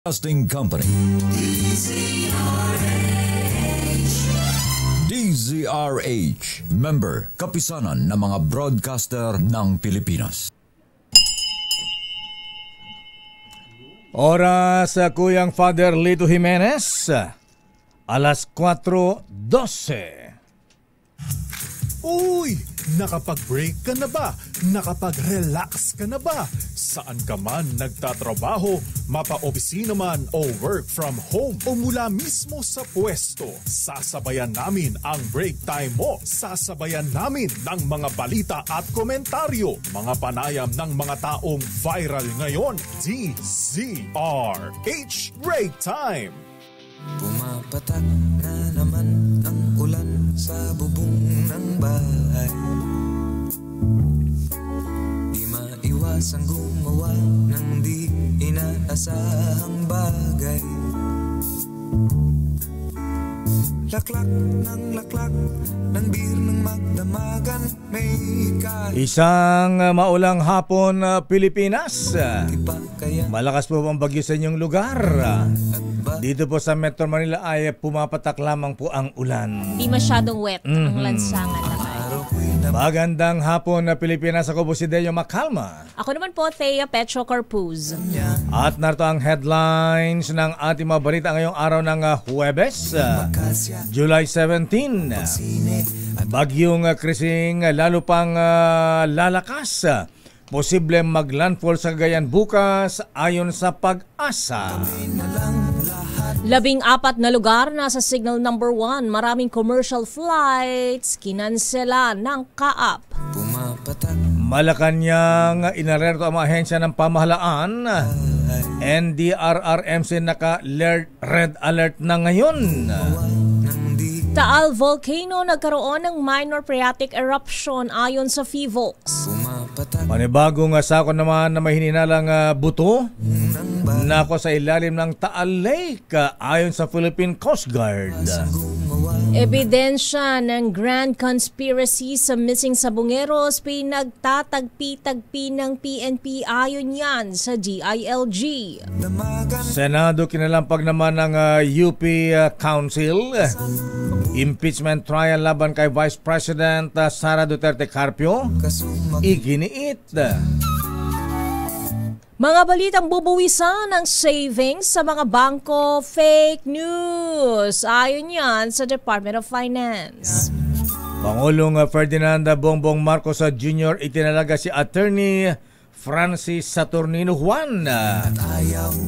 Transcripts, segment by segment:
Broadcasting Company. DZRH. Member, kapisanan ng mga broadcaster ng Pilipinas. Oras sa Kuyang Father Lito Jimenez, alas 4:12. Uy! Nakapag-break ka na ba? Nakapag-relax ka na ba? Saan ka man nagtatrabaho, mapa-opisina man o work from home o mula mismo sa pwesto, sasabayan namin ang break time mo. Sasabayan namin ng mga balita at komentaryo, mga panayam ng mga taong viral ngayon. DZRH Break Time! Pumapatak na naman ang ulan sa bubong ng bahay. Di maiwasang gumawa ng di inaasahang bagay. Laklak ng beer ng magdamagan may Isang maulang hapon, Pilipinas. Malakas po ang bagyo sa inyong lugar. Dito po sa Metro Manila ay pumapatak lamang po ang ulan. Di masyadong wet ang lansangan naman. Magandang hapon, Pilipinas. Ako po si Deo Macalma. Ako naman po, Thea Petro Corpuz. At narito ang headlines ng ating mga balita ngayong araw ng Huwebes, July 17. Bagyong Krising lalo pang lalakas. Posible maglandfall sa Cagayan bukas ayon sa Pag-asa. 14 na lugar nasa signal number 1. Maraming commercial flights kinansela ng Kaap. Malacanang inalerto ang mga ahensya ng pamahalaan. NDRRMC naka-red alert na ngayon. Taal Volcano nagkaroon ng minor phreatic eruption ayon sa PHIVOLCS. Panibagong sako naman na may hininalang buto nako sa ilalim ng Taal Lake ayon sa Philippine Coast Guard. Ebidensya ng grand conspiracy sa missing sabongeros pinagtatagpi-tagpi ng PNP ayon yan sa DILG. Senado kinalampag naman ng UP Council. Impeachment trial laban kay Vice President Sara Duterte Carpio iginiit. Mga balitang bubuwisan ng savings sa mga bangko, fake news. Ayon yan sa Department of Finance. Pangulong Ferdinand Bongbong Marcos Jr. itinalaga si Attorney Francis Saturnino Juan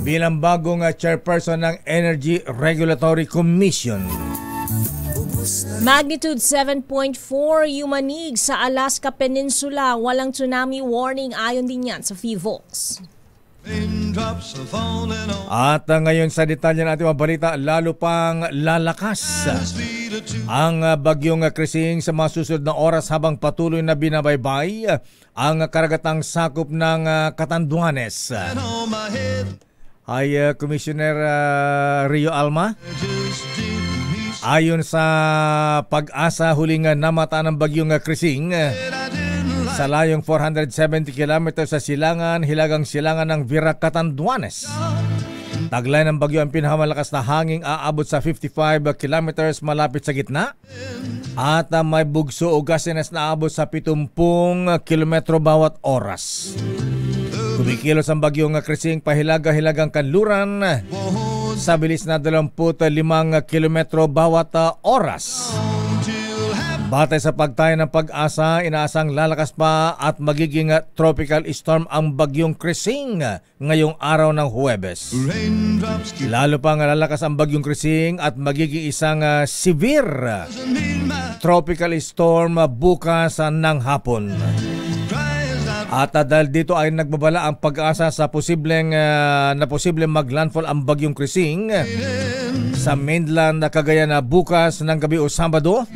bilang bagong chairperson ng Energy Regulatory Commission. Magnitude 7.4 yumanig sa Alaska Peninsula. Walang tsunami warning ayon din yan sa PHIVOLCS. At ngayon sa detalye ng ating mga balita, lalo pang lalakas ang bagyong Krising sa mga susunod na oras habang patuloy na binabaybay ang karagatang sakop ng Catanduanes. Ay Commissioner Rio Alma, ayon sa Pag-asa, huling namataan ng bagyong Krising sa layong 470 km sa silangan, hilagang silangan ng Vira, Catanduanes. Taglay ng bagyo ang pinakamalakas na hanging aabot sa 55 km malapit sa gitna at may bugso o gustiness na aabot sa 70 km bawat oras. Kumikilos ang bagyong Krising pahilaga-hilagang kanluran sa bilis na 25 km bawat oras. Batay sa pagtaya ng Pag-asa, inaasang lalakas pa at magiging tropical storm ang bagyong Krising ngayong araw ng Huwebes. Lalo pang lalakas ang bagyong Krising at magiging isang severe tropical storm bukas ng hapon. At dahil dito ay nagbabala ang Pag-asa sa posibleng maglandfall ang bagyong Krising sa mainland na Cagayan bukas ng gabi o Sabado.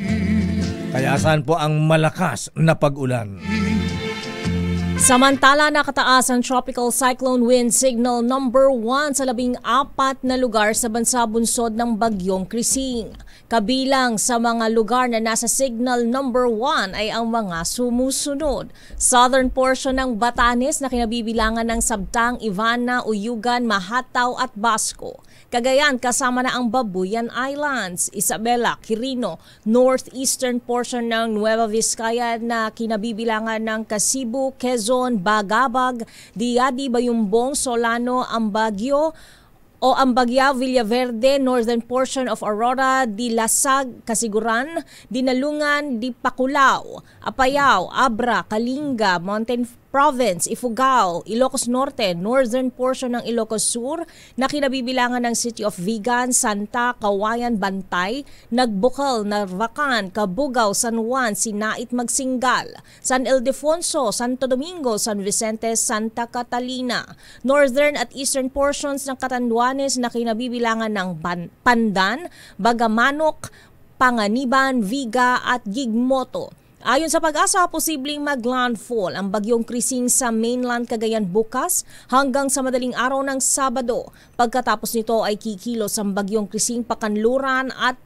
Kaya asahan po ang malakas na pag-ulan. Samantala, nakataas ang Tropical Cyclone Wind Signal number 1 sa 14 na lugar sa bansa bunsod ng Bagyong Krising. Kabilang sa mga lugar na nasa signal number 1 ay ang mga sumusunod. Southern portion ng Batanes na kinabibilangan ng Sabtang, Ivana, Uyugan, Mahataw at Basco. Cagayan kasama na ang Babuyan Islands, Isabela, Quirino, northeastern portion ng Nueva Vizcaya na kinabibilangan ng Kasibu, Quezon, Bagabag, Diadi, Bayumbong, Solano, Ambagyo, Ambagya, Villaverde, northern portion of Aurora, Dilasag, Kasiguran, Dinalungan, Dipaculao, Apayao, Abra, Kalinga, Mountain Province, Ifugao, Ilocos Norte, northern portion ng Ilocos Sur na kinabibilangan ng City of Vigan, Santa, Kawayan, Bantay, Nagbukal, Narvacan, Cabugao, San Juan, Sinait, Magsingal, San Ildefonso, Santo Domingo, San Vicente, Santa Catalina, northern at eastern portions ng Catanduanes na kinabibilangan ng Pandan, Bagamanok, Panganiban, Viga at Gigmoto. Ayon sa Pag-asa, posibleng mag-landfall ang Bagyong Krising sa mainland Cagayan bukas hanggang sa madaling araw ng Sabado. Pagkatapos nito ay kikilos ang Bagyong Krising pakanluran at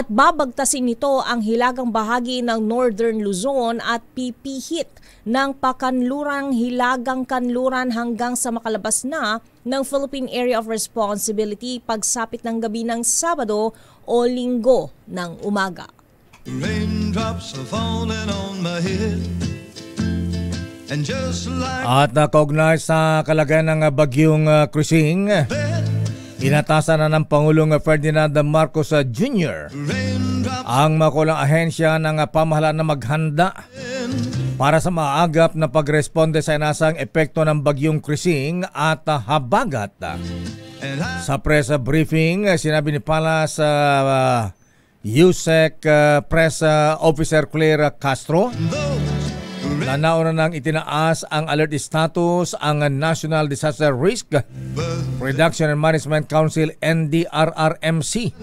babagtasin nito ang hilagang bahagi ng Northern Luzon at pipihit ng pakanlurang hilagang kanluran hanggang sa makalabas na ng Philippine Area of Responsibility pagsapit ng gabi ng Sabado o Linggo ng umaga. Raindrops are falling on my head. And just like At nakaugnay sa kalagayan ng Bagyong Krising, inatasan na ng Pangulong Ferdinand Marcos Jr. ang makulang ahensya ng pamahalaan na maghanda para sa maagap na pagresponde sa inasang epekto ng Bagyong Krising at habagat. Sa press briefing, sinabi ni Palas USEC Press Officer Claire Castro na nauna nang itinaas ang alert status ang National Disaster Risk Reduction and Management Council NDRRMC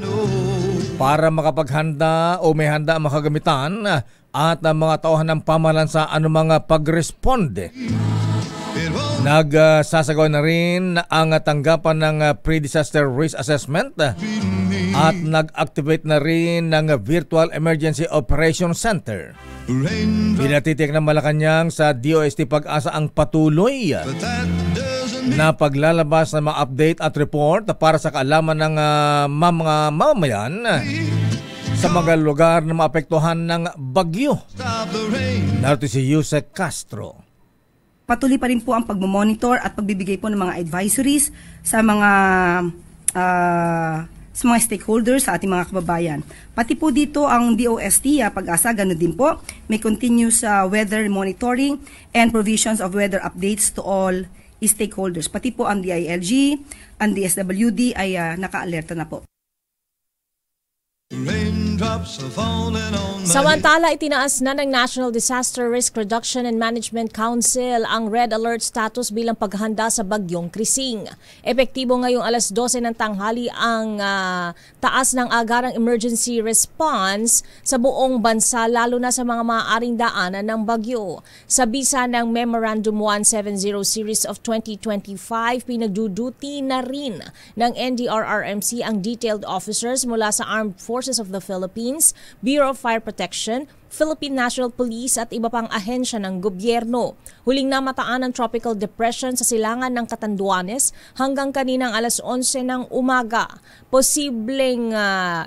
para makapaghanda o may handa ang makagamitan at ang mga tauhan ng pamahalaan sa anumang pagresponde. Nagsasagawa na rin ang tanggapan ng pre-disaster risk assessment at nag-activate na rin ng Virtual Emergency Operation Center. Pinatitik ng Malacanang sa DOST Pag-asa ang patuloy na paglalabas ng mga update at report para sa kaalaman ng mga mamamayan sa mga lugar na maapektuhan ng bagyo. Narito si Yusek Castro. Patuloy pa rin po ang pagmomonitor at pagbibigay po ng mga advisories sa mga stakeholders sa ating mga kababayan. Pati po dito ang DOST, Pag-asa, ganoon din po. May continuous weather monitoring and provisions of weather updates to all stakeholders. Pati po ang DILG, ang DSWD ay naka-alerta na po. Samantala, itinaas na ng National Disaster Risk Reduction and Management Council ang Red Alert status bilang paghahanda sa Bagyong Krising. Epektibo ngayong alas 12 ng tanghali ang taas ng agarang emergency response sa buong bansa lalo na sa mga maaaring daanan ng bagyo. Sa bisa ng Memorandum 170 Series of 2025, pinagduduty na rin ng NDRRMC ang detailed officers mula sa Armed Forces of the Philippines, Bureau of Fire Protection, Philippine National Police at iba pang ahensya ng gobyerno. Huling namataan ng tropical depression sa silangan ng Catanduanes hanggang kaninang alas 11 ng umaga. Posibleng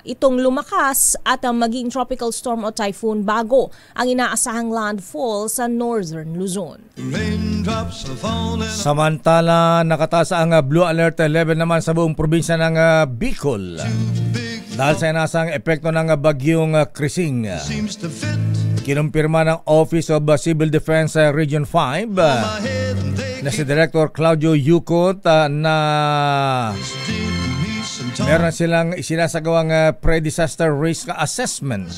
itong lumakas at maging tropical storm o typhoon bago ang inaasahang landfall sa Northern Luzon. Samantala, nakataas ang Blue Alert level naman sa buong probinsya ng Bicol dahil sa inasang epekto ng Bagyong Krising. Kinumpirma ng Office of Civil Defense Region 5 na si Director Claudio Yucot na meron silang isinasagawang pre-disaster risk assessment.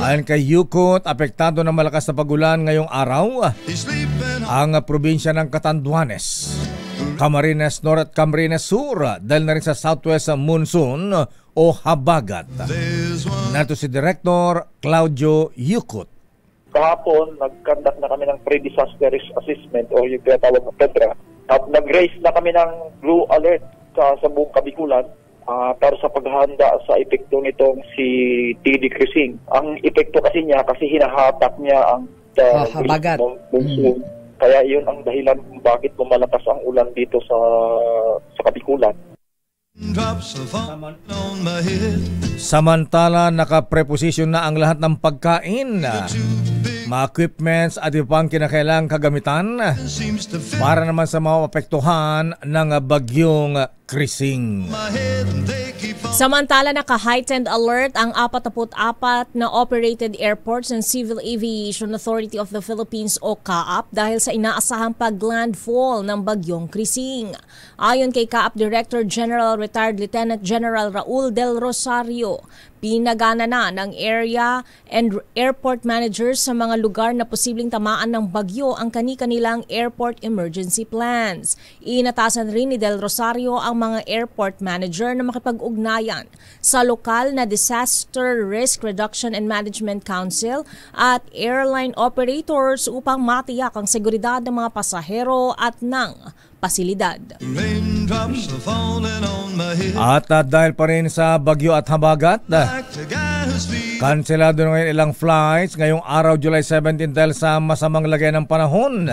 Ayon kay Yucot, apektado ng malakas na pagulan ngayong araw ang probinsya ng Catanduanes, Camarines North at Camarines Sur dahil na rin sa southwest monsoon o habagat. Nato si Director Claudio Yucot. kahapon, nag-conduct na kami ng pre-disaster risk assessment o yung tinatawag na PEDRA. At nag-raise na kami ng blue alert sa buong Kabikulan para sa paghahanda sa epekto nitong si TD Crising. Ang epekto kasi niya, kasi hinahatak niya ang habagat. Monsoon. Kaya yun ang dahilan kung bakit lumalakas ang ulan dito sa Kabikulan. Samantala, nakapreposisyon na ang lahat ng pagkain, mga equipments at ibang kinakailangang kagamitan para naman sa mga apektuhan ng bagyong Crising. Samantala, naka-heightened alert ang 44 na operated airports ng Civil Aviation Authority of the Philippines o CAAP dahil sa inaasahang pag-landfall ng bagyong Crising. Ayon kay CAAP Director General Retired Lieutenant General Raul Del Rosario, pinagana na ng area and airport managers sa mga lugar na posibleng tamaan ng bagyo ang kani-kanilang airport emergency plans. Inatasan rin ni Del Rosario ang mga airport manager na makipag-ugnayan sa lokal na Disaster Risk Reduction and Management Council at airline operators upang matiyak ang seguridad ng mga pasahero at ng pasilidad. At dahil pa rin sa bagyo at habagat, kanselado na ngayon ilang flights ngayong araw July 17 dahil sa masamang lagay ng panahon.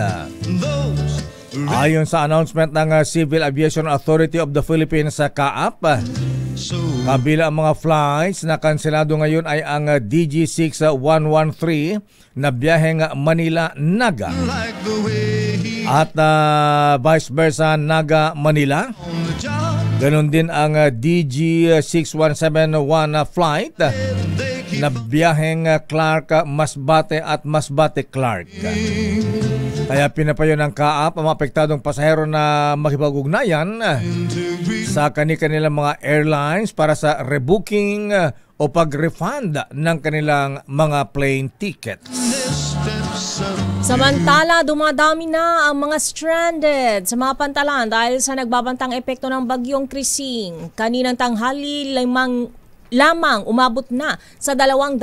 Ayon sa announcement ng Civil Aviation Authority of the Philippines sa CAAP, kabila ang mga flights na kanselado ngayon ay ang DG6113 na biyaheng Manila-Naga at vice versa Naga-Manila. Ganon din ang DG6171 flight na biyaheng Clark-Masbate at Masbate-Clark. Kaya pinapayo ng CAAP ang mga apektadong pasahero na makipag-ugnayan sa kanilang mga airlines para sa rebooking o pag-refund ng kanilang mga plane tickets. Samantala, dumadami na ang mga stranded sa mga pantalan dahil sa nagbabantang epekto ng bagyong Crising. Kaninang tanghali, lamang umabot na sa 229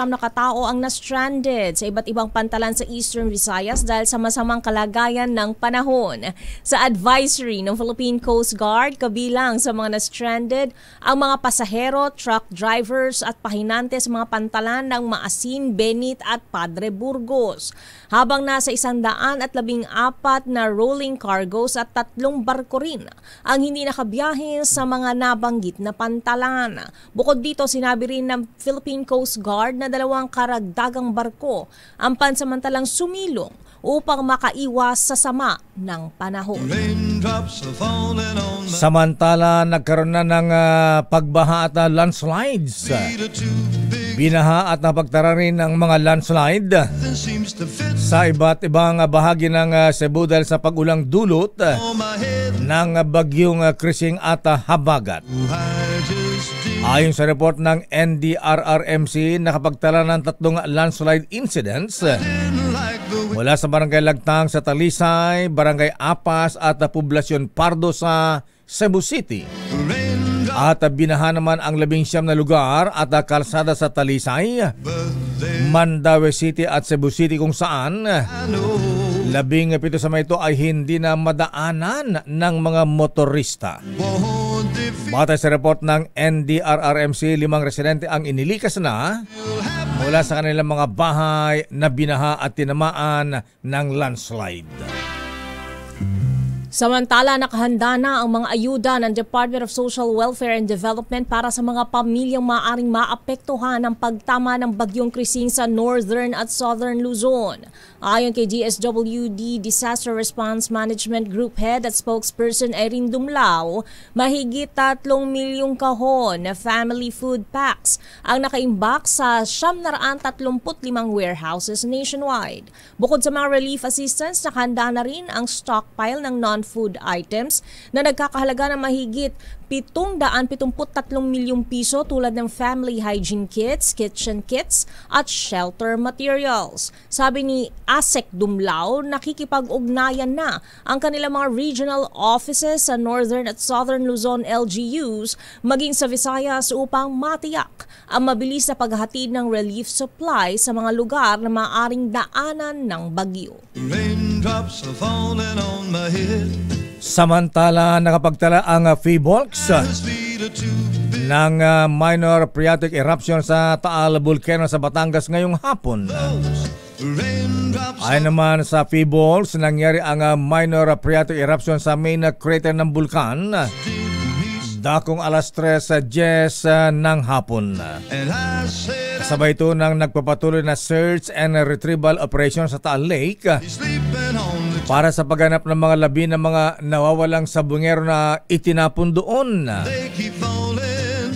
na katao ang na-stranded sa iba't ibang pantalan sa Eastern Visayas dahil sa masamang kalagayan ng panahon. Sa advisory ng Philippine Coast Guard, kabilang sa mga na-stranded ang mga pasahero, truck drivers at pahinante sa mga pantalan ng Maasin, Benit at Padre Burgos. Habang nasa 114 na rolling cargos at 3 barko rin ang hindi nakabiyahe sa mga nabanggit na pantalan. Bukod dito, sinabi rin ng Philippine Coast Guard na 2 karagdagang barko ang pansamantalang sumilong upang makaiwas sa sama ng panahon. Samantala, nagkaroon na ng pagbaha at landslides. Binaha at napagtara rin ng mga landslide sa iba't ibang bahagi ng Cebu dahil sa pag-ulang dulot ng bagyong Crising at habagat. Ayon sa report ng NDRRMC, nakapagtala ng 3 landslide incidents mula sa Barangay Lagtang sa Talisay, Barangay Apas at Poblasyon Pardo sa Cebu City. At binaha naman ang 19 na lugar at kalsada sa Talisay, Mandaue City at Cebu City kung saan 17 sa mga ito ay hindi na madaanan ng mga motorista. Batay sa report ng NDRRMC, 5 residente ang inilikas na mula sa kanilang mga bahay na binaha at tinamaan ng landslide. Samantala, nakahanda na ang mga ayuda ng Department of Social Welfare and Development para sa mga pamilyang maaaring maapektuhan ng pagtama ng bagyong Crising sa Northern at Southern Luzon. Ayon kay DSWD Disaster Response Management Group Head at Spokesperson Irene Dumlao, mahigit 3 milyong kahon na family food packs ang nakaimbak sa 935 warehouses nationwide. Bukod sa mga relief assistance, nakahanda na rin ang stockpile ng non-food items na nagkakahalaga ng mahigit 773 milyong piso tulad ng family hygiene kits, kitchen kits at shelter materials. Sabi ni Asek Dumlao, nakikipag-ugnayan na ang kanilang mga regional offices sa Northern at Southern Luzon LGUs maging sa Visayas upang matiyak ang mabilis na paghatid ng relief supply sa mga lugar na maaaring daanan ng bagyo. Raindrops are falling on my head. Samantala, nakapagtala ang PHIVOLCS ng minor phreatic eruption sa Taal Volcano sa Batangas ngayong hapon. Ayon naman sa PHIVOLCS, nangyari ang minor phreatic eruption sa main crater ng bulkan dakong alas 3:10 ng hapon. Kasabay ito ng nagpapatuloy na search and retrieval operation sa Taal Lake para sa paghanap ng mga labi ng mga nawawalang sabungero na itinapon doon.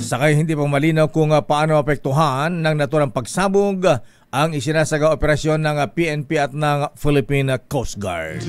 Sakay hindi pa malinaw kung paano apektuhan ng naturang pagsabog ang isinasaga operasyon ng PNP at ng Philippine Coast Guard.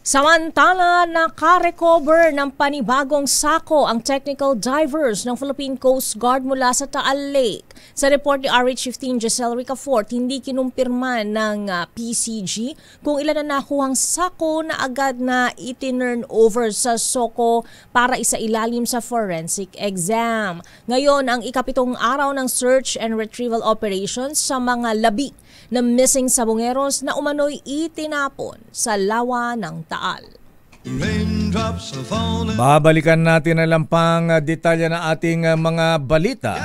Samantala, nakarecover ng panibagong sako ang technical divers ng Philippine Coast Guard mula sa Taal Lake. Sa report ni RH15 Giselle Ricafort, hindi kinumpirma ng PCG kung ilan na nakuhang sako na agad na itinurn over sa SOCO para isailalim sa forensic exam. Ngayon, ang ikapitong araw ng search and retrieval operations sa mga labi na missing sabongeros na umano'y itinapon sa lawa ng Taal. Babalikan natin ang lampang detalye ng ating mga balita.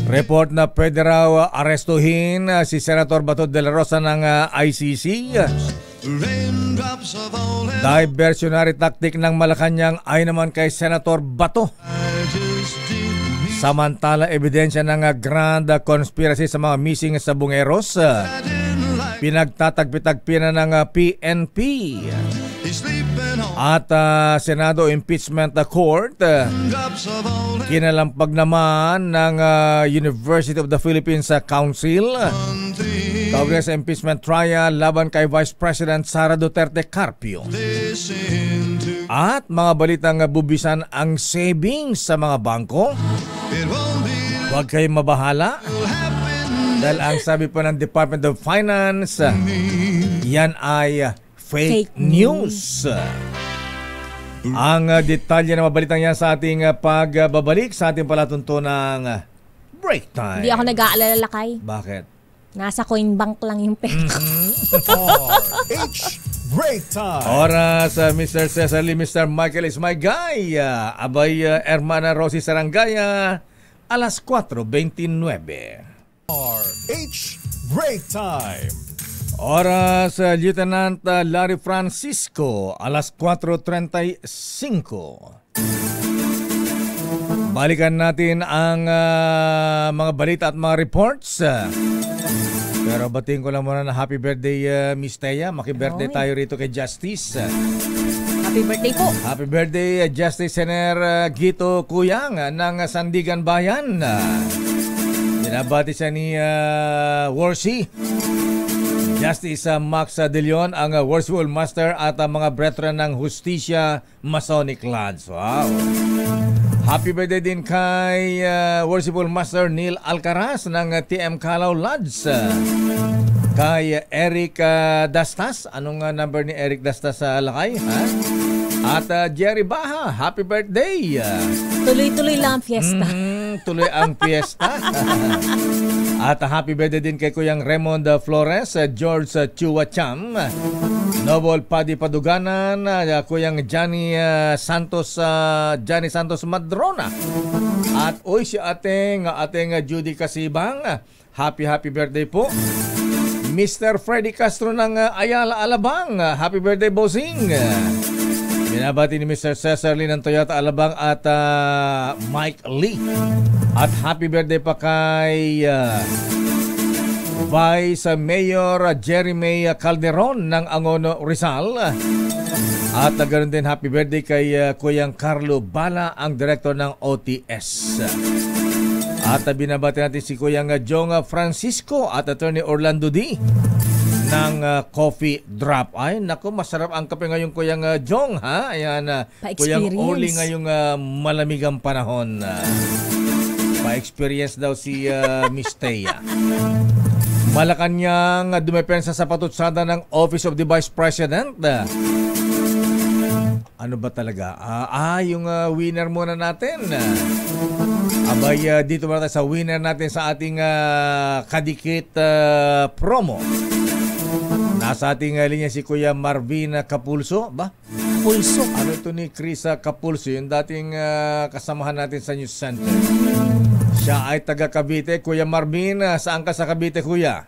Report na pwede raw arestuhin si Senator Bato de la Rosa ng ICC. Diversionary tactic ng Malacanang ay naman kay Senator Bato. Samantala, ebidensya ng grand conspiracy sa mga missing sabongeros pinagtatagpi-tagpi na ng PNP at Senado Impeachment Court. Kinalampag naman ng University of the Philippines Council kaugnay sa impeachment trial laban kay Vice President Sara Duterte Carpio. At mga balitang bubisan ang savings sa mga bangko. Huwag kayong mabahala dahil ang sabi po ng Department of Finance, yan ay fake news. Ang detalye ng mabalitang yan sa ating pagbabalik sa ating palatuntunang break time. Hindi ako nag-aalala, Lakay. Bakit? Nasa coin bank lang yung pera. RH Break Time. Oras, Mr. Cesar Lee, Mr. Michael is my guy. Abay, Hermana Rosie Sarangaya, alas 4:29. RH Break Time. Oras, Lieutenant Larry Francisco, alas 4:35. Balikan natin ang mga balita at mga reports. Pero batiin ko lang muna na happy birthday, Miss Teya. Maki-birthday tayo rito kay Justice. Happy birthday po. Happy birthday, Justice Senator Gito Kuyang ng Sandigan Bayan. Binabati siya ni Warsi. Justice Max De Leon, ang Worshipful Master at ang mga brethren ng Justisya Masonic Lodge. Wow! Happy birthday din kay Worshipful Master Neil Alcaraz ng TM Calao Lodge. Kay Eric Dastas. Anong number ni Eric Dastas sa Lakay? Ha? At Jerry Baha, happy birthday! Tuloy-tuloy lang ang fiesta. Tuloy ang fiesta. At happy birthday din kay Kuyang Raymond Flores, George Chua Cham, Noble Paddy Paduganan, Kuyang Johnny Santos Madrona. At si ating Judy Kasibang, happy birthday po. Mr. Freddy Castro ng Ayala Alabang, happy birthday bossing. Binabati ni Mr. Cesar Lee ng Toyota Alabang at Mike Lee. At happy birthday pa kay Vice Mayor Jeremy Calderon ng Angono, Rizal. At ganoon din happy birthday kay Kuyang Carlo Bala, ang director ng OTS. At binabati natin si Kuyang Jong Francisco at Attorney Orlando D. ng coffee drop. Ay, naku, masarap ang kape ngayon, Kuya Jong, ha? Ayan, Kuyang Oli ngayong malamig ang panahon. Pa-experience daw si Miss Thea. Malacanang dumepensa sa patutsada ng Office of the Vice President. Ano ba talaga? Yung winner muna natin. Abay, dito muna tayo sa winner natin sa ating kadikit promo. Nasa ating linya si Kuya Marvin Capulso. Ba? Pulso. Ano ito ni Chris Capulso, yung dating kasamahan natin sa News Center. Siya ay taga Cavite. Kuya Marvin, saan ka sa Cavite, Kuya?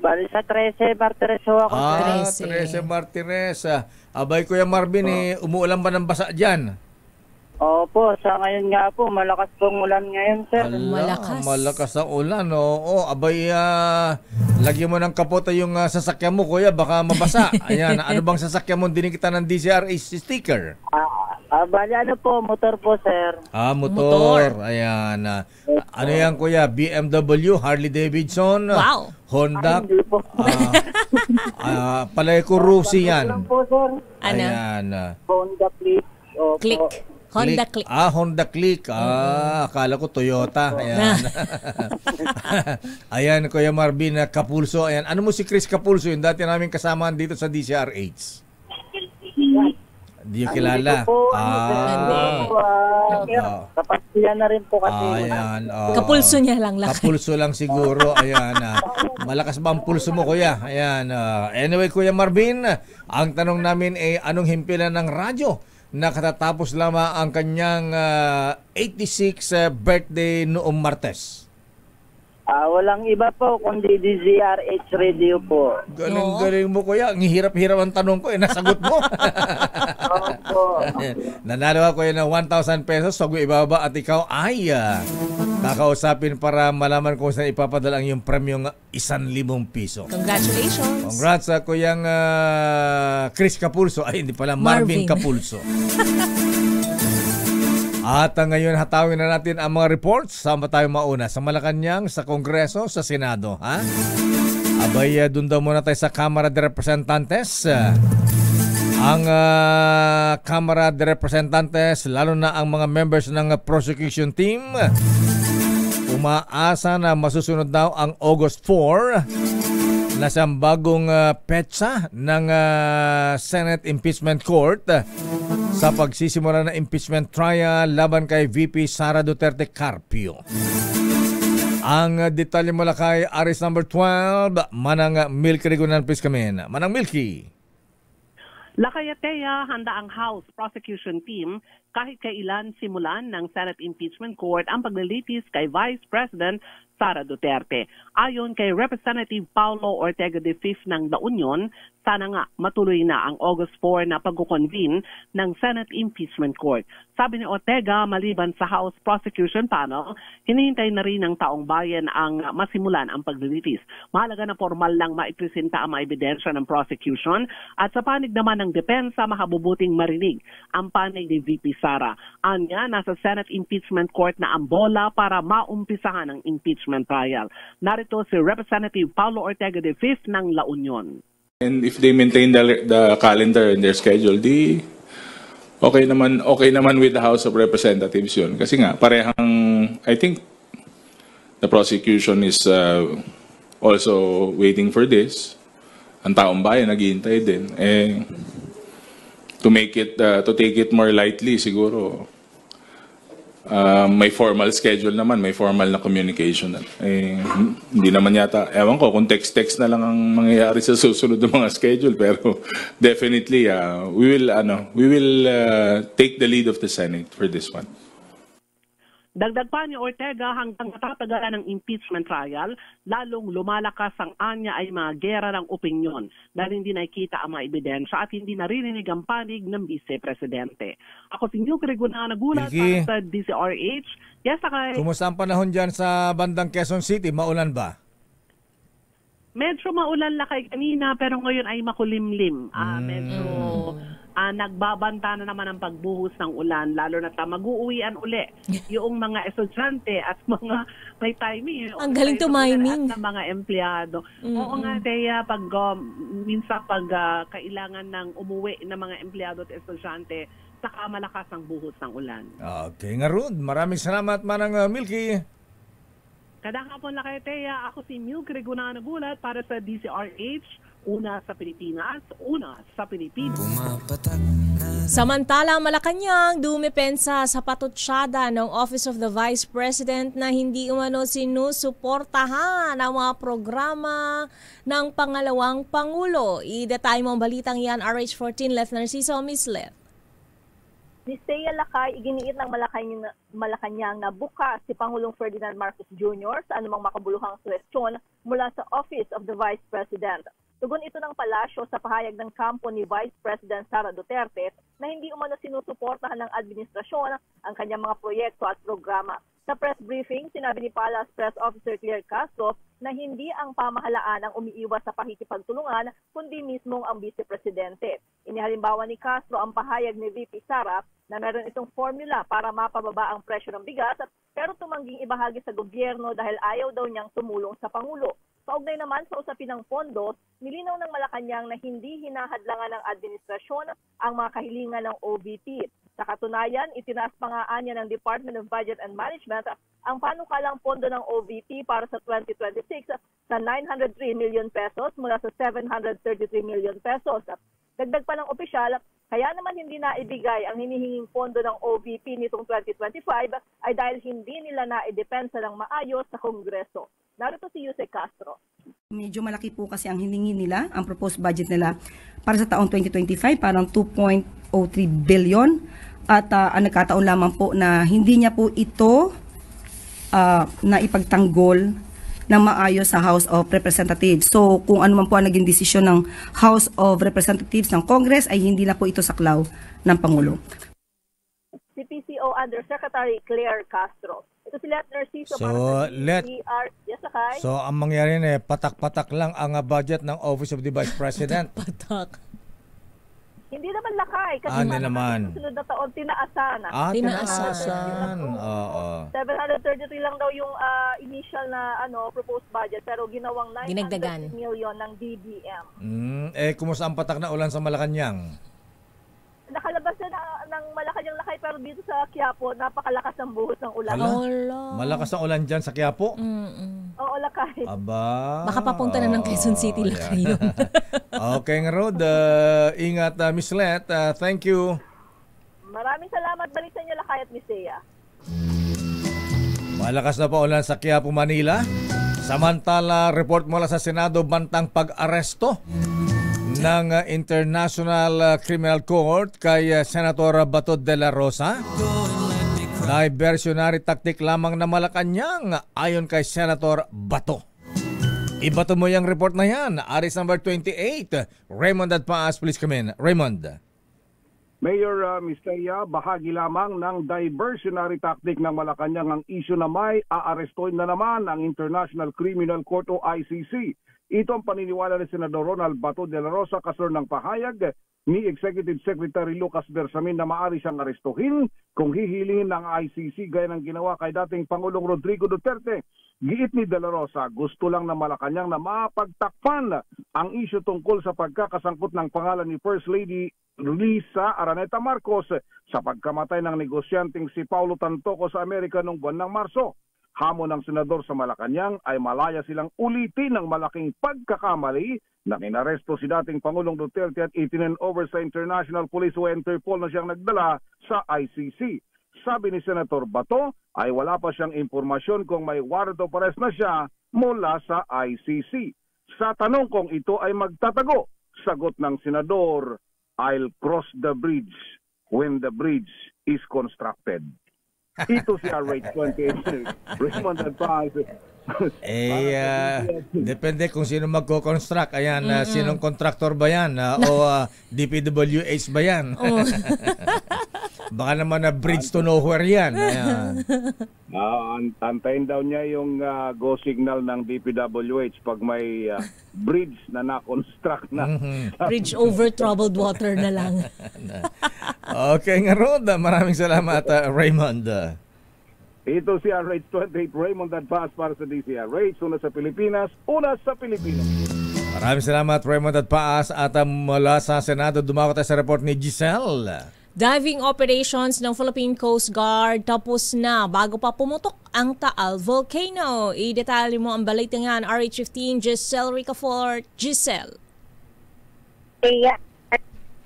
Bali sa 13 Martires ho ako. 13 Martires. Abay, Kuya Marvin, umuulan ba ng basa dyan? Opo, sa ngayon nga po, malakas pong ulan ngayon, sir. Malakas ang ulan, oo. Abay, lagyan mo ng kapota yung sasakyan mo, Kuya, baka mabasa. Ayan, ano bang sasakyan mo? Dinikitan ng DZRH sticker. Bali, ano po, motor po, sir. Motor. Ayan. Ano yan, Kuya? BMW, Harley Davidson, wow. Honda. Hindi po. Palay ko Rusi yan. Lang po, sir. Ayan. Honda Click. Opo. Click. Honda Click. Honda Click. Akala ko Toyota. Ayan. Ayan, Kuya Marvin Capulso. Ayan. Ano mo si Chris Capulso? Yung dati namin kasamahan dito sa DCRH. Hindi yung kilala. Kapasya na rin po kasi. Ayan. Kapulso niya lang laki. Kapulso lang siguro. Ayan. Malakas ba ang pulso mo, Kuya? Ayan. Anyway, Kuya Marvin, ang tanong namin ay anong himpilan ng radyo na katatapos lamang ang kanyang 86 birthday noong Martes? Walang iba po kundi DZRH Radio po. Galing mo, Kuya. Ang hirap-hirap ang tanong ko, nasagot mo. Opo. Nanalo ako ng 1,000 pesos. Wag mo ibaba at ikaw ay kakausapin para malaman kung saan ipapadala ang iyong premyong 1,000 piso. Congratulations. Congrats sa Kuyang Chris Capulso. Ay, hindi pala, Marvin Capulso. At ngayon hatawin na natin ang mga reports. Saan ba tayo mauna? Sa Malacanang, sa Kongreso, sa Senado, ha? Abay, dun daw muna tayo sa Kamara de Representantes. Ang Kamara de Representantes, lalo na ang mga members ng prosecution team, umaasa na masusunod daw ang August 4 na siyang bagong petsa ng Senate Impeachment Court sa pagsisimula ng impeachment trial laban kay VP Sara Duterte Carpio. Ang detalye mula kay Aris number 12, Manang Milky Rigunan, please come in. Manang Milky. Lakayateya, handa ang House Prosecution Team kahit kailan simulan ng Senate Impeachment Court ang paglilitis kay Vice President Sara Duterte. Ayon kay Representative Paulo Ortega de Fif ng La Union, sana nga matuloy na ang August 4 na pagkukonvene ng Senate Impeachment Court. Sabi ni Ortega, maliban sa House Prosecution Panel, hinihintay na rin ng taong bayan ang masimulan ang paglilitis. Mahalaga na formal lang maipresenta ang mga ebidensya ng prosecution at sa panig naman ng depensa, makabubuting marinig ang panig ni VP Sara. Anya, nasa Senate Impeachment Court na ang bola para maumpisahan ang impeachment trial. Narito si Representative Paulo Ortega de Fif ng La Union. And if they maintain the calendar and their schedule, okay naman with the House of Representatives yun. Kasi nga, parehang, I think, the prosecution is also waiting for this. Ang taong bayan, naghihintay din. To take it more lightly, siguro, may formal schedule naman, may formal na communication. Hindi naman yata, ewan ko kung text-text na lang ang mangyayari sa susunod ng mga schedule, pero definitely we will take the lead of the Senate for this one. Dagdag pa ni Ortega, hanggang matatagalan ng impeachment trial, lalong lumalakas ang anya ay mga gera ng opinyon dahil hindi nakikita ang mga ebidensya at hindi naririnig ang panig ng Vice Presidente. Ako si Milky Rigunan, nagulat sa DCRH. Yes, Akay. Kumusta ang panahon dyan sa bandang Quezon City? Maulan ba? Medyo maulan lakay kanina pero ngayon ay makulimlim. Medyo nagbabanta na naman ang pagbuhos ng ulan, lalo na mag-uuwian uli yung mga estudyante at mga may timing. Ang galing tumiming. Ng mga empleyado. Oo nga, Thea, minsan pag kailangan ng umuwi ng mga empleyado at estudyante, saka malakas ang buhos ng ulan. Okay nga, Rod. Maraming salamat, Manang Milky. Kada hapon lang kayo, Thea. Ako si Milky Regunana Nagulat para sa DCRH. Una sa Pilipinas, una sa Pilipinas. Samantala, Malacanang dumipensa sa patutsyada ng Office of the Vice President na hindi umano sinusuportahan ang mga programa ng pangalawang Pangulo. I-detay mo ang balitang yan, RH14, Left Narciso, Miss Left. Miss Thea Lakay, iginiit ng Malacanang na bukas si Pangulong Ferdinand Marcos Jr. sa anumang makabuluhang suwestyon mula sa Office of the Vice President. Tugon ito ng palasyo sa pahayag ng kampo ni Vice President Sara Duterte na hindi umano sinusuportahan ng administrasyon ang kanyang mga proyekto at programa. Sa press briefing, sinabi ni Palace Press Officer Claire Castro na hindi ang pamahalaan ang umiiwas sa pakikipagtulungan kundi mismong ang Vice Presidente. Inihalimbawa ni Castro ang pahayag ni VP Sara na meron itong formula para mapababa ang presyo ng bigas pero tumangging ibahagi sa gobyerno dahil ayaw daw niyang tumulong sa Pangulo. Kaugnay naman sa usapin ng pondo, nilinaw ng Malacanang na hindi hinahadlangan ng administrasyon ang mga kahilingan ng OVP. Sa katunayan, itinaas pa nga niya ng Department of Budget and Management ang panukalang pondo ng OVP para sa 2026 sa 903 million pesos mula sa 733 million pesos. Dagdag pa ng opisyal, kaya naman hindi naibigay ang hinihinging pondo ng OVP nitong 2025 ay dahil hindi nila naidepensa ng maayos sa Kongreso. Narito si Jose Castro. Medyo malaki po kasi ang hiningi nila, ang proposed budget nila para sa taong 2025, parang 2.03 billion. At ang nagkataon lamang po na hindi niya po ito na ipagtanggol ng maayos sa House of Representatives. So kung ano man po ang naging desisyon ng House of Representatives ng Congress ay hindi na po ito saklaw ng Pangulo. Si PCO Undersecretary Claire Castro. Ito si Let Narciso So, yes, so ang mangyari na patak-patak lang ang budget ng Office of the Vice President. Patak. Hindi naman Lakay kasi sunod na taon tinaasan. Tinaasan. Oo. 733 lang daw yung initial na proposed budget pero ginawang 900 million ng DBM. Kumusta ang patak na ulan sa Malacanang? Nakalabas na ng Malacanang Lakay pero dito sa Quiapo napakalakas ng buhos ng ulan. Malakas ang ulan dyan sa Quiapo? Oo, Lakay. Aba. Baka papunta na ng Quezon City, Lakay yun. Okay nga, Rod. Ingat, Miss Let. Thank you. Maraming salamat. Balik sa inyo, Lakay at Miss Thea. Malakas na pa ulan sa Quiapo, Manila. Samantala, report mula sa Senado bantang pag-aresto ng International Criminal Court kay Senator Bato de la Rosa. Diversionary tactic lamang na Malacanang ayon kay Senator Bato. Ibato mo yung report na yan. Aris number 28. Raymond at Paas, please come in. Raymond. Mayor Misteria, bahagi lamang ng diversionary tactic ng Malacanang ang isyu na may aarestuin na naman ang International Criminal Court o ICC. Ito ang paniniwala ni Senador Ronald Bato de la Rosa kasur ng pahayag ni Executive Secretary Lucas Bersamin na maaari siyang arestuhin kung hihilingin ng ICC gaya ng ginawa kay dating Pangulong Rodrigo Duterte. Giit ni de la Rosa, gusto lang ng Malacanang na mapagtakpan ang isyu tungkol sa pagkakasangkot ng pangalan ni First Lady Lisa Araneta Marcos sa pagkamatay ng negosyanteng si Paulo Tantoco sa Amerika noong buwan ng Marso. Hamon ng senador sa Malacanang ay malaya silang ulitin ng malaking pagkakamali na inaresto si dating Pangulong Duterte at itinen over sa International Police o Interpol na siyang nagdala sa ICC. Sabi ni Senator Bato ay wala pa siyang impormasyon kung may warrant of arrest na siya mula sa ICC. Sa tanong kung ito ay magtatago, sagot ng senador, I'll cross the bridge when the bridge is constructed. Ito si RH28. Raymond Advice. Depende kung sino magko-construct. Ayan, sinong contractor ba yan? O DPWH ba yan? Baka naman na bridge to nowhere yan. Ayan. Antayin daw niya yung go signal ng DPWH pag may bridge na na-construct na. Bridge over troubled water na lang. Okay nga Rod, maraming salamat Raymond. Ito si RH28 Raymond Advance para sa DCRH, una sa Pilipinas, una sa Pilipino. Maraming salamat Raymond Advance at mula sa Senado dumako tayo sa report ni Giselle. Diving operations ng Philippine Coast Guard tapos na bago pa pumutok ang Taal Volcano. I-detalye mo ang balita nga ng RH15, Giselle Ricafort. Giselle. Kaya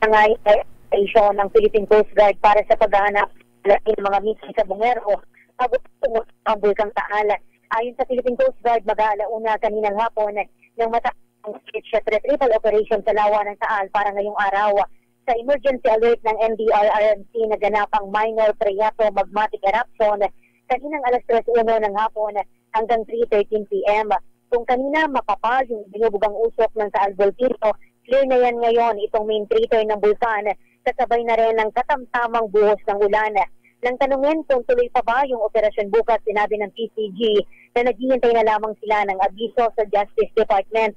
ang operation ng Philippine Coast Guard para sa paghahanap ng mga missing sa bungero bago pumutok ang Bulkang Taal. Ayon sa Philippine Coast Guard, mag-aalauna kaninang hapon ng matapang search at retrieval operation sa lawa ng Taal para ngayong araw. Sa emergency alert ng NDRRMC na ganapang minor Priato magmatic eruption kaninang alas 3:01 ng hapon hanggang 3:13 p.m. Kung kanina mapapa yung binubugang usok ng Taal Volcano, clear na yan ngayon itong main crater ng bulkan, kasabay na rin ng katamtamang buhos ng ulan. Nang tanungin kung tuloy pa ba yung operasyon bukas, sinabi ng PCG na naghihintay na lamang sila ng abiso sa Justice Department.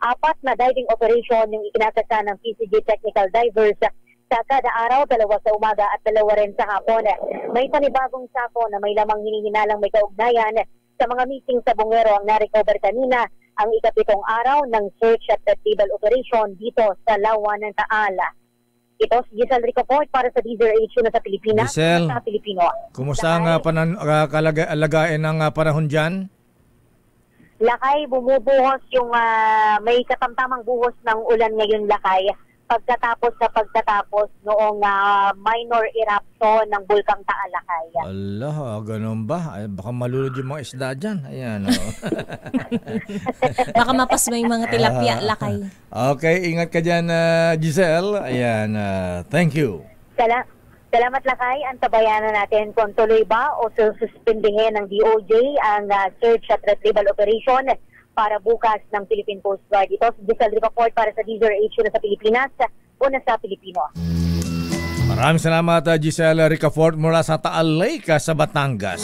4 na diving operation yung ikinakasa ng PCG Technical Divers sa kada araw, 2 sa umaga at 2 rin sa hapon. May panibagong sako na may lamang hinihinalang may kaugnayan sa mga missing sa bungero ang na-recover kanina ang 7th araw ng search at retrieval operation dito sa lawa ng Taal. Ito si Giselle Ricafort para sa DZRH na sa Pilipinas. Giselle, sa Pilipino. Kumusta ang kalagayan ng panahon dyan? Lakay, bumubuhos yung may katamtamang buhos ng ulan ngayon, Lakay. Pagkatapos noong minor eruption ng Bulkang Taal, Lakay. Allah, ganun ba? Ay, baka malulod yung mga isda dyan. Ayan. Baka mapasma yung mga tilapia, Lakay. Okay, ingat ka dyan, Giselle. Ayan, thank you. Salamat, Lakay. Antabayanan natin kung tuloy ba o suspindihin ng DOJ ang search at retrieval operation para bukas ng Philippine Coast Guard. Ito si Giselle Ricafort para sa DZRH na sa Pilipinas, una sa Pilipino. Maraming salamat, Giselle Ricafort mula sa Taal Lake sa Batangas.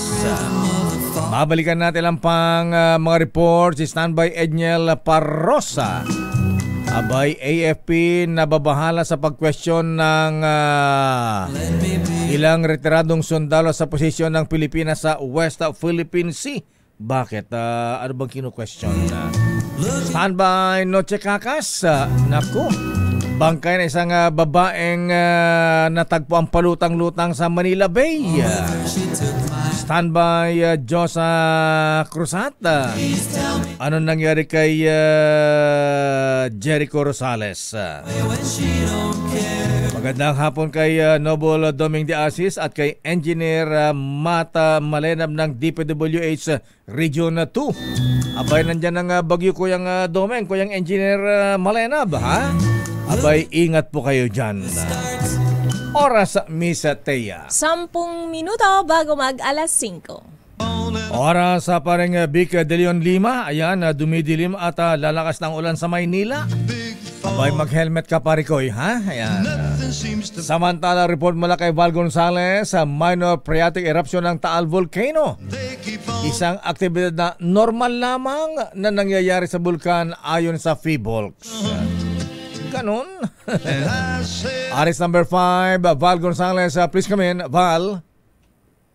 Babalikan natin lang pang mga reports. Standby Edniel Parrosa. Abay, AFP nababahala sa pag-question ng ilang retiradong sundalo sa posisyon ng Pilipinas sa West Philippine Sea. Bakit? Ano bang kinu-question? Standby Noche Kakas. Naku, bangkay na isang babaeng natagpo ang palutang-lutang sa Manila Bay. Standby Josa Cruzata. Ano nangyari kay Jericho Rosales? Magandang hapon kay Noble Doming de Asis at kay Engineer Mata Malenab ng DPWH Region 2. Abay, nandyan ang bagyo Kuyang Domeng, Kuyang Engineer Malenab, ha? Abay, ingat po kayo dyan. Oras, Miss Teya. 10 minuto bago mag alas 5. Oras sa parang Vic de Leon Lima. Ayan, dumidilim at lalakas ng ulan sa Maynila. Abay, mag-helmet ka parikoy, ha? Ayan. Samantala, report mula kay Val Gonzales sa minor phreatic eruption ng Taal Volcano. Isang aktibidad na normal lamang na nangyayari sa bulkan ayon sa PHIVOLCS. Ganon. Aris number 5, Val Gonzales. Please come in, Val.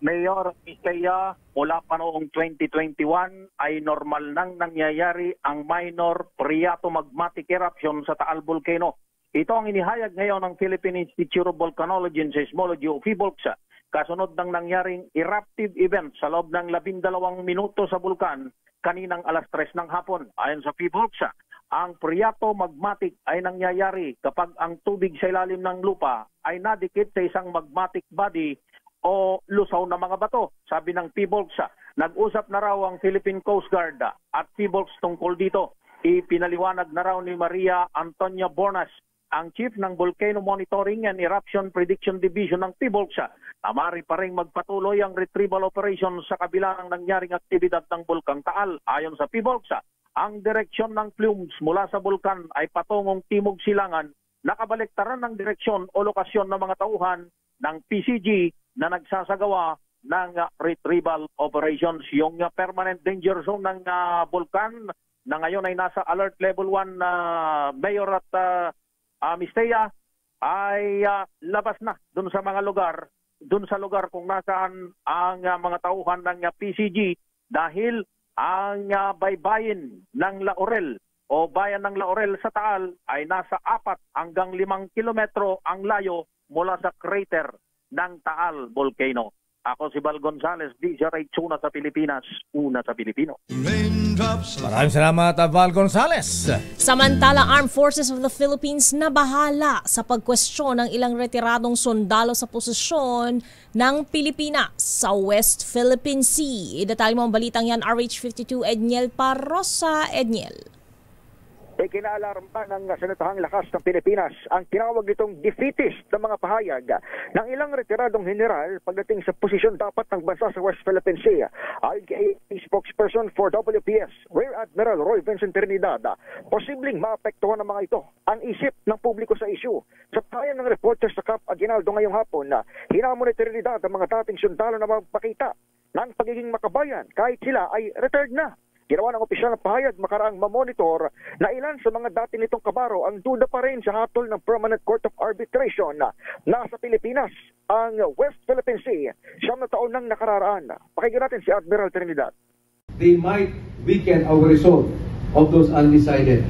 Mayor Isaya, mula pa noong 2021 ay normal nang nangyayari ang minor phreatomagmatic eruption sa Taal Volcano. Ito ang inihayag ngayon ng Philippine Institute of Volcanology and Seismology o PHIVOLCS kasunod ng nangyaring eruptive event sa loob ng 12 minuto sa bulkan kaninang alas 3 ng hapon. Ayon sa PHIVOLCS, ang phreatomagmatic ay nangyayari kapag ang tubig sa ilalim ng lupa ay nadikit sa isang magmatic body o lusaw na mga bato. Sabi ng PHIVOLCS, nag-usap na raw ang Philippine Coast Guard at PHIVOLCS tungkol dito. Ipinaliwanag na raw ni Maria Antonia Bornas, ang Chief ng Volcano Monitoring and Eruption Prediction Division ng PHIVOLCS, na maaari pa rin magpatuloy ang retrieval operation sa kabila ng nangyaring aktibidad ng Bulkang Taal. Ayon sa PHIVOLCS, ang direksyon ng plumes mula sa bulkan ay patungong timog silangan, nakabaliktaran ng direksyon o lokasyon ng mga tauhan ng PCG na nagsasagawa ng retrieval operations. Yung permanent danger zone ng bulkan na ngayon ay nasa alert level 1 Mayor at Mistea ay labas na dun sa mga lugar, dun sa lugar kung nasaan ang mga tauhan ng PCG dahil ang baybayin ng Laurel o bayan ng Laurel sa Taal ay nasa 4 hanggang 5 kilometro ang layo mula sa crater ng Taal Volcano. Ako si Val Gonzales, DZRH, una sa Pilipinas, una sa Pilipino. Maraming salamat, Val Gonzales. Samantala, Armed Forces of the Philippines na bahala sa pagkwestiyon ng ilang retiradong sundalo sa posisyon ng Pilipinas sa West Philippine Sea. Detalye mo ang balitang yan, RH52 Edniel Parrosa. Edniel. Ikinaalarma ng Senatahang Lakas ng Pilipinas ang tinawag nitong defeatist ng mga pahayag ng ilang retiradong general pagdating sa posisyon dapat ng bansa sa West Philippine Sea. Ayon kay spokesperson for WPS, Rear Admiral Roy Vincent Trinidad, posibleng maapektuhan ng mga ito ang isip ng publiko sa issue. Sa pahayag ng reporter sa Cap Aguinaldo ngayong hapon, hinamon ni Trinidad ang mga dating sundalo na magpakita ng pagiging makabayan kahit sila ay retired na. Ginawa ng opisyal na pahayag makaraang mamonitor na ilan sa mga dati nitong kabaro ang duda pa rin sa hatol ng Permanent Court of Arbitration na nasa Pilipinas, ang West Philippine Sea, 9 taon nang nakararaan. Pakinggan natin si Admiral Trinidad. They might weaken our resolve of those undecided.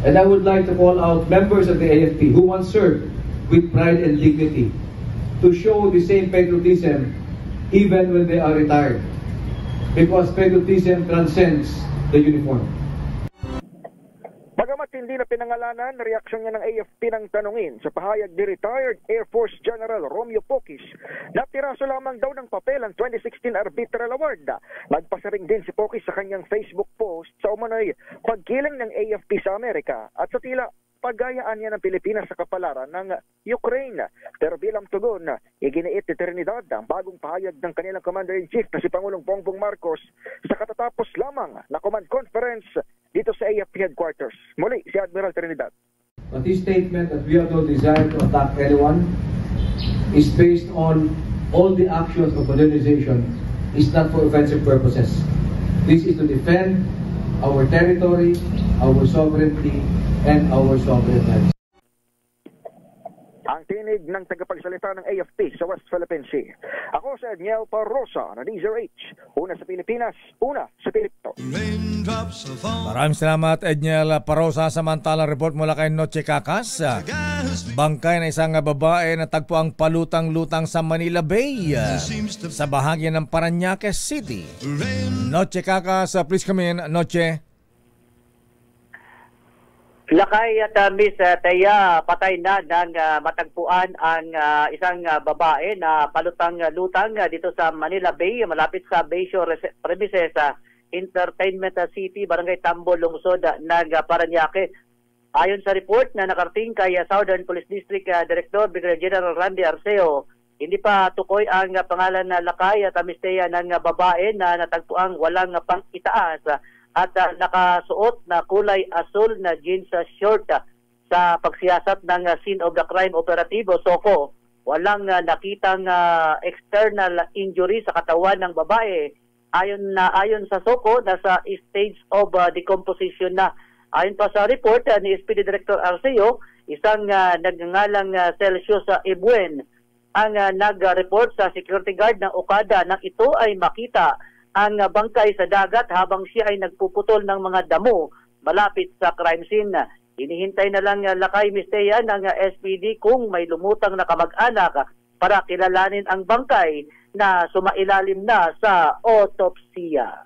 And I would like to call out members of the AFP who once served with pride and dignity to show the same patriotism even when they are retired. Because patriotism transcends the uniform. Bagamat hindi na pinangalanan, reaksyon niya ng AFP nang tanungin sa pahayag ni retired Air Force General Romeo Pocis na piraso lamang daw ng papel ang 2016 Arbitral Award. Nagpasaring din si Pocis sa kanyang Facebook post sa umano'y pagkiling ng AFP sa Amerika at sa tila pagayaan niya ng Pilipinas sa kapalaran ng Ukraine. Pero bilang tugon, iginiit ni Trinidad ang bagong pahayag ng kanilang Commander-in-Chief na si Pangulong Bongbong Marcos sa katatapos lamang na command conference dito sa AFP headquarters. Muli, si Admiral Trinidad. But this statement that we have no desire to attack anyone is based on all the actions of modernization is not for offensive purposes. This is to defend our territory, our sovereignty, and our sovereign rights. Ang tinig ng tagapagsalita ng AFP sa West Philippine Sea. Ako si Edniel Parrosa na DZRH. Una sa Pilipinas, una sa Pilipino. Maraming salamat, Edniel Parrosa. Samantalang report mula kay Noche Cacas. Bangkay na isang babae na tagpo ang palutang-lutang sa Manila Bay sa bahagi ng Parañaque City. Noche Cacas, please come in. Noche. Lakay at Miss Teya, patay na ng matagpuan ang isang babae na palutang-lutang dito sa Manila Bay, malapit sa Bayshore Premises, Entertainment City, Barangay Tambo, Lungsod ng Parañaque. Ayon sa report na nakarating kay Southern Police District Director Brigadier General Randy Arceo, hindi pa tukoy ang pangalan na Lakay at Miss Teya ng babae na natagpuang walang pang-itaas at nakasuot na kulay asul na jeans short sa pagsiyasat ng scene of the crime operativo SOCO. Walang nakitang external injury sa katawan ng babae. Ayon sa SOCO, nasa stage of decomposition na. Ayon pa sa report ni SPD Director Arceo, isang nagngangalang Celsius Ibuen ang nag-report sa security guard ng Okada nang ito ay makita ang bangkay sa dagat habang siya ay nagpuputol ng mga damo malapit sa crime scene. Hinihintay na lang Lakay Miss Teya ng SPD kung may lumutang na kamag-anak para kilalanin ang bangkay na sumailalim na sa autopsiya.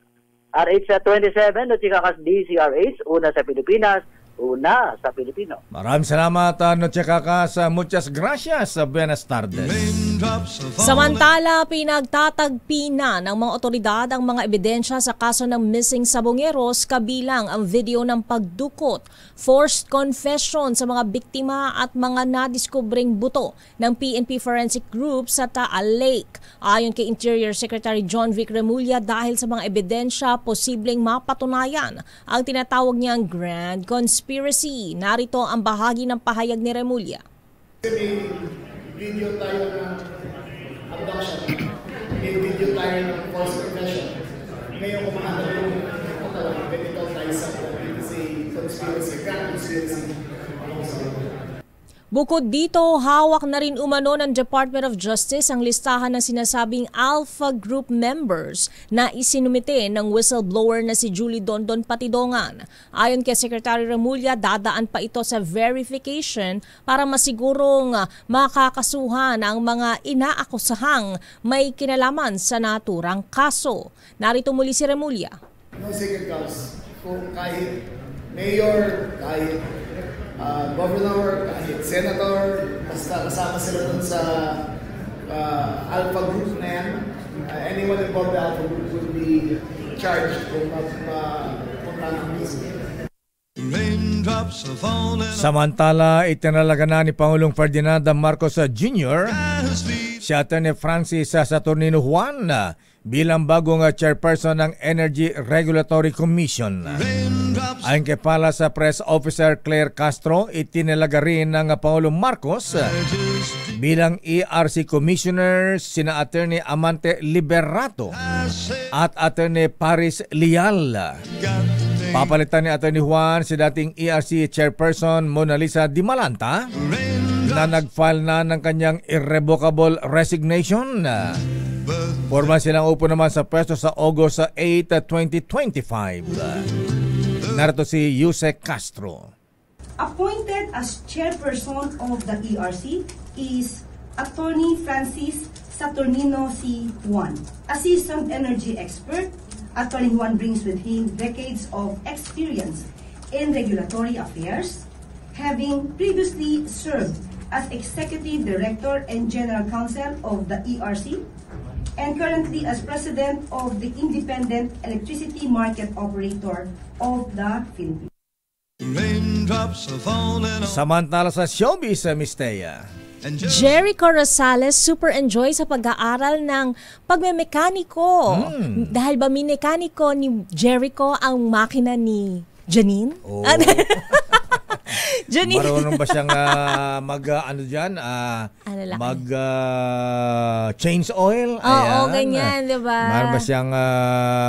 RH27, Noche Cacas, DZRH, una sa Pilipinas, una sa Pilipino. Maraming salamat, Noche Cacas. Muchas gracias. Buenas tardes. Samantala, pinagtatagpi na ng mga otoridad ang mga ebidensya sa kaso ng missing sabongeros, kabilang ang video ng pagdukot, forced confession sa mga biktima at mga nadiskubring buto ng PNP Forensic Group sa Taal Lake. Ayon kay Interior Secretary John Vic Remulla, dahil sa mga ebidensya, posibleng mapatunayan ang tinatawag niyang grand conspiracy. Narito ang bahagi ng pahayag ni Remulla. video tayo ng abduction, may video tayo ng false confession. Ngayon kumahanap yung medical ties sa conspiracy, grand conspiracy. Bukod dito, hawak na rin umano ng Department of Justice ang listahan ng sinasabing Alpha Group members na isinumite ng whistleblower na si Julie Dondon Patidongan. Ayon kay Secretary Remulla, dadaan pa ito sa verification para masigurong makakasuhan ang mga inaakusahang may kinalaman sa naturang kaso. Narito muli si Remulla. No secret counts. Kung kahit mayor, kahit governor, kahit senator, basta kasama sila dun sa Alpha Group na yan, anyone involved in Alpha Group will be charged kung punta ng mismo. Samantala, itinalaga na ni Pangulong Ferdinand Marcos Jr. si Atty. Francis Saturnino Juan bilang bagong chairperson ng Energy Regulatory Commission. Ayon kay Palace Press Officer Claire Castro, itinalaga rin ng Pangulong Marcos bilang ERC Commissioners sina Atty. Amante Liberato at Atty. Paris Lial. Papalitan ni Atty. Juan si dating ERC Chairperson Mona Lisa Dimalanta na nag-file na ng kanyang irrevocable resignation. Formal silang upo naman sa pwesto sa August 8, 2025. Narito si Yusek Castro. Appointed as chairperson of the ERC is Attorney Francis Saturnino C. Juan. Assistant energy expert, Attorney Juan brings with him decades of experience in regulatory affairs, having previously served as Executive Director and General Counsel of the ERC, and currently as President of the Independent Electricity Market Operator of the Philippines. Samantala sa showbiz, Miss Thea. Jericho Rosales super enjoy sa pag-aaral ng pagmemekaniko. Dahil ba minekaniko ni Jericho ang makina ni Janine? Oh. Janine. Marunong ba siyang change oil? Oo, ganyan, di ba? Marunong ba siyang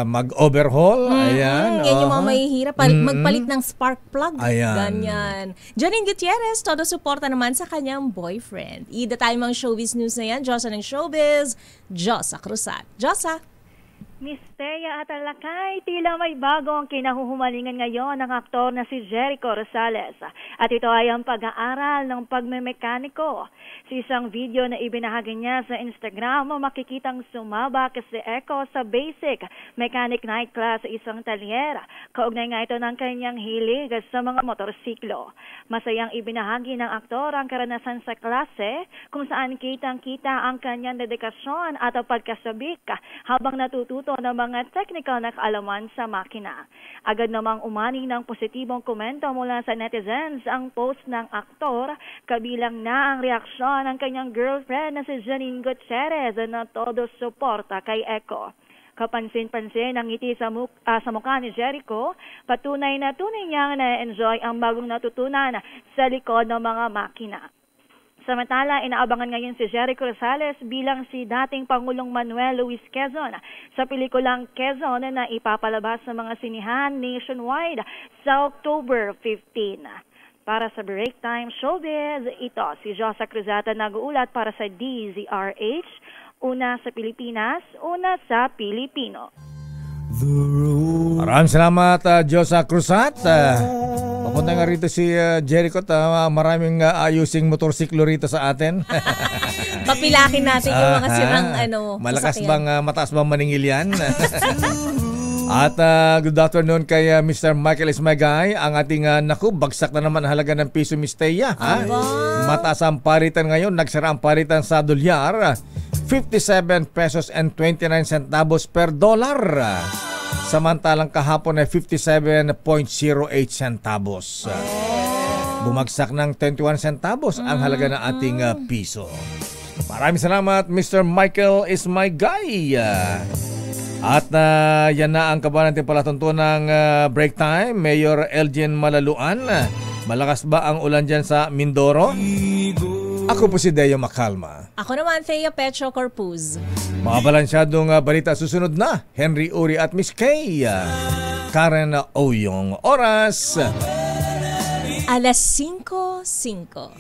mag-overhaul? Ayan. Yan yung mga mahihirap. Magpalit ng spark plug. Ayan. Ganyan. Janine Gutierrez, todo suporta naman sa kanyang boyfriend. Ida tayo mga showbiz news na yan. Diyosa ng showbiz, Josa Cruzat. Josa. Miss Thea at Alakay, tila may bago ang kinahuhumalingan ngayon ng aktor na si Jericho Rosales. At ito ay ang pag-aaral ng pagmemekaniko. Sa isang video na ibinahagi niya sa Instagram, makikitang sumabak si Echo sa basic mechanic night class sa isang talyer. Kaugnay nga ito ng kanyang hilig sa mga motorsiklo. Masayang ibinahagi ng aktor ang karanasan sa klase kung saan kitang-kita ang kanyang dedikasyon at pagkasabik habang natututo ng mga technical na kaalaman sa makina. Agad namang umani ng positibong komento mula sa netizens ang post ng aktor, kabilang na ang reaksyon ng kanyang girlfriend na si Janine Gutierrez na todo suporta kay Echo. Kapansin-pansin ang ngiti sa mukha ni Jericho, patunay na tunay niyang na-enjoy ang bagong natutunan sa likod ng mga makina. Samantala, inaabangan ngayon si Jericho Rosales bilang si dating Pangulong Manuel Luis Quezon sa pelikulang Quezon na ipapalabas sa mga sinihan nationwide sa October 15. Para sa Break Time Showbiz, ito si Josa Cruzata nag-uulat para sa DZRH, una sa Pilipinas, una sa Pilipino. Maraming salamat, Josa Cruzat. Papunta nga rito si Jericho. Maraming ayusing motorsiklo rito sa atin. Papilakin natin yung mga sirang malakas bang, mataas bang maningil yan? At good afternoon kay Mr. Michael Ismagay. Ang ating bagsak na naman halaga ng piso, Miss Thea. Mataas ang paritan ngayon. Nagsara ang paritan sa dolyar. 57 pesos and 29 centavos per dollar. Samantalang kahapon ay 57.08 centavos. Bumagsak ng 21 centavos ang halaga ng ating piso. Maraming salamat, Mr. Michael is my guy. At yan na ang kaban natin palatuntunang break time. Mayor Elgin Malaluan, malakas ba ang ulan dyan sa Mindoro? Ako po si Deo Macalma. Ako naman, Thea Petro Corpuz. Mga balansyadong balita susunod na. Henry Uri at Miss Kay. Karen Oyong. Oras. Alas 5:05.